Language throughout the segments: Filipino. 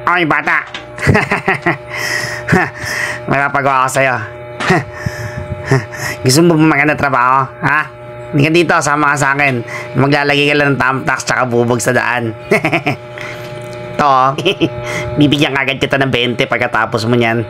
Ay, bata. May papagawa ako sa'yo. Gusto mo ba maganda trabaho? Ha? Hindi ka dito, sama ka sa akin. Maglalagay ka lang ng thumbtacks tsaka bubog sa daan. To, bibigyan ka agad kita ng 20 pagkatapos mo niyan.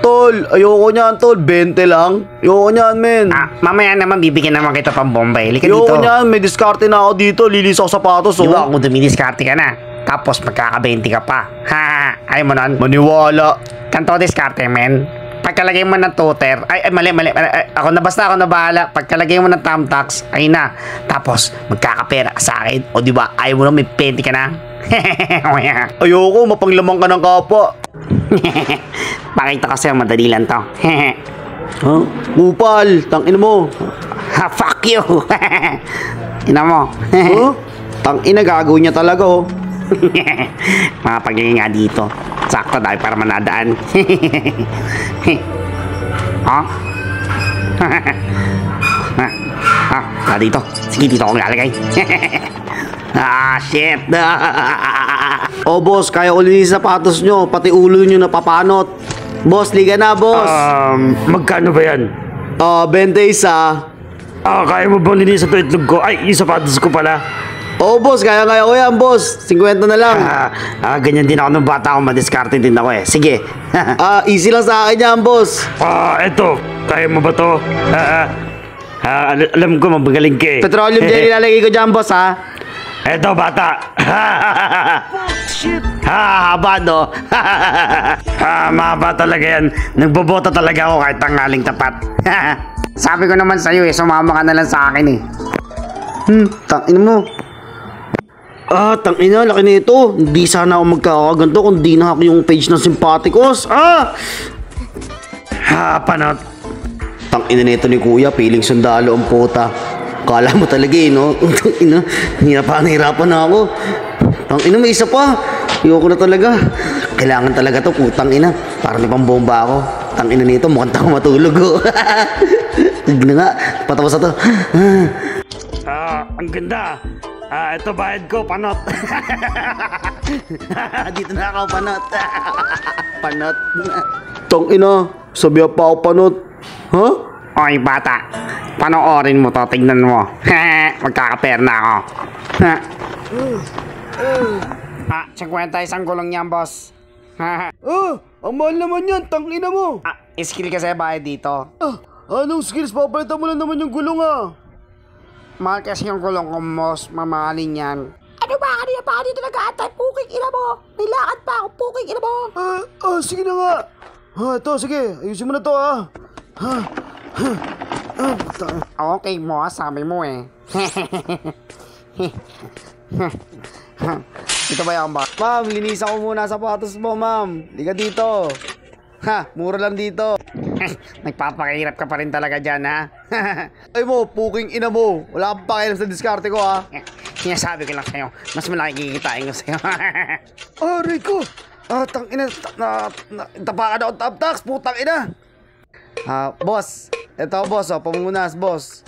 Tol, ayoko niyan, tol. 20 lang. Ayoko niyan, men. Mamaya naman bibigyan naman kita pang Bombay. Halika dito. Ayoko niyan, may diskarte na ako dito. Lilis ako sapatos, Di ba kung dumidiskarte ka na? Tapos magkaka-20 ka pa. Ha, ayaw mo nun? Maniwala. Kanto diskarte, men. Pagkalagay mo ng toter, mali. Ako na bahala. Pagkalagay mo ng thumbtacks, ay na. Tapos, magkakapera ka sa akin. O diba, ayaw mo na may 20 ka na. Ayoko, mapanglamang ka ng kapwa. Pakita ko sa'yo, madali lang to. Huh? Kupal, tangin mo. Ha, fuck you. Ina mo. Huh? Tangina, gagawin niya talaga, oh. Mga pagiging nga dito. Sakto dahil para manadaan. Ha? Wala dito. Sige, dito ako nalagay. Shit. Oh, boss, kaya ko linis sapatos nyo. Pati ulo nyo napapanot. Boss, liga na, boss. Magkano ba yan? 20 isa. Kaya mo bang linis sa itlog ko? Ay, yung sapatos ko pala. Oh, boss, kaya ko yan, boss. 50 na lang. Ganyan din ako nung bata ako. Madiskarte din ako eh. Sige. Easy lang sa akin yan, boss. Eto. Kaya mo ba to? Alam ko, mabagaling ka eh. Petroleum jelly lalagay ko dyan, boss, ha? Eto, bata. Shit. Haba, no? Mahaba talaga yan. Nagbobota talaga ako kahit tanghaling tapat. Sabi ko naman sa'yo eh, sumama ka na lang sa akin eh. Tangin mo. Tangina, laki nito. Hindi sana ako magkakaganto kung di na ako yung page ng Simpaticos. Panot. Tangina nito ni kuya, piling sundalo ang puta. Kala mo talaga eh, no? Tangina, hirapan na ako. Tangina, may isa pa. Ayoko na talaga. Kailangan talaga to, putang ina. Para may pambomba ako. Tangina nito, mukhang tao matulog oh. Tignan nga, patapos na to. Ang ganda. Ito bayad ko, panot. Dito na ako, panot. Panot. Tangina, sabihan pa ako panot. Ha? Oy, bata. Panoorin mo to, tignan mo. Magkakapera na ako. 50 isang gulong yan, boss. Ang mahal naman yan, tangina mo. Skill kasi bayad dito. Anong skills? Papalitan mo lang naman yung gulong Mahal kasi yung gulong ko, boss. Mamahalin yan. Ano ba? Kanina pa dito nag-aantay? Puking ina mo. May lakad pa ako. Puking ina mo. Sige na nga. Ito, sige. Ayusin mo na to, Okay mo, sabi mo eh. Ito ba yan ba? Ma'am, linisan ko muna sapatos mo, ma'am. Liga dito. Mura lang dito. Nagpapakahirap ka pa rin talaga dyan, ha? Ay mo, puking ina mo. Wala kang pakialam sa diskarte ko, ha? Sinasabi ko lang sa'yo, mas malaki kikitain ko sa'yo. Aray ko! Tangina, tapakan ako tap-tax, putang ina! Boss, eto boss, pamungunas, boss.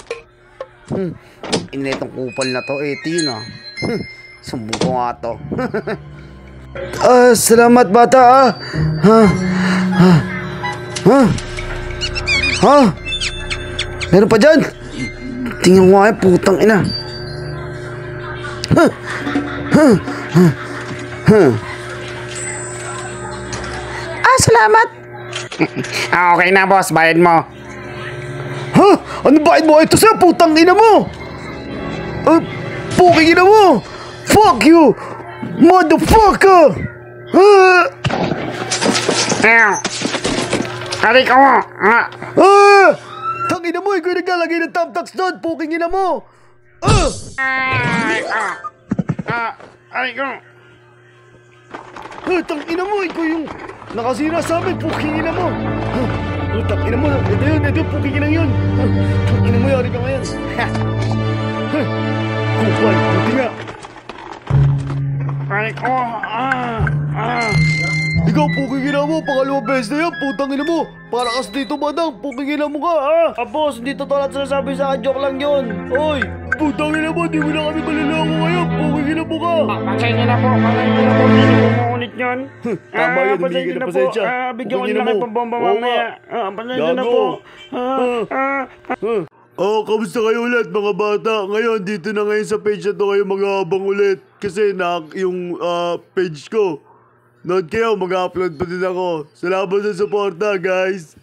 Ina itong kupal na to, tin, sumbong ko nga to. Salamat bata, meron pa dyan? Tingnan mo nga putang ina. Salamat. Okay na, boss, bayad mo. Ano bayad mo? Ito sa putang ina mo. Puking ina mo. Fuck you, motherfucker. Aray ka mo. Tangina mo, ikaw yung naglalagay ng thumbtacks doon. Puking ina mo. Aray ko. Tangina mo, ikaw yung nakasira sa amin. Puking ina mo. Tangina mo, ito puking ina yun. Tangina mo, yari ka ngayon. Kupal, buti nga. Aray ko. Ikaw, pukingin mo. Pangalawang beses na yan. Putang ina mo. Para kas dito, madang. Pukingin mo ka, ha? Boss, hindi totoo lahat sinasabi sa akin. Joke lang yun. Oy, putang ina mo. Di mo na kami maliloko ngayon. Pukingin mo ka. Pasensya na po. Pasensya na po. Hindi na po maulit yun. Tama yun, humingi ka ng pasensya. Bigyan ko Pukingin nila mo. kayo pambomba Oo nga. mamaya. Pasensya na Gago. po. Oh, kamusta kayo ulit mga bata? Ngayon, dito na ngayon sa page na to kayo mag-aabang ulit. Kasi yung page ko. Nood kayo, mag-upload pa din ako. Salamat sa suporta, guys.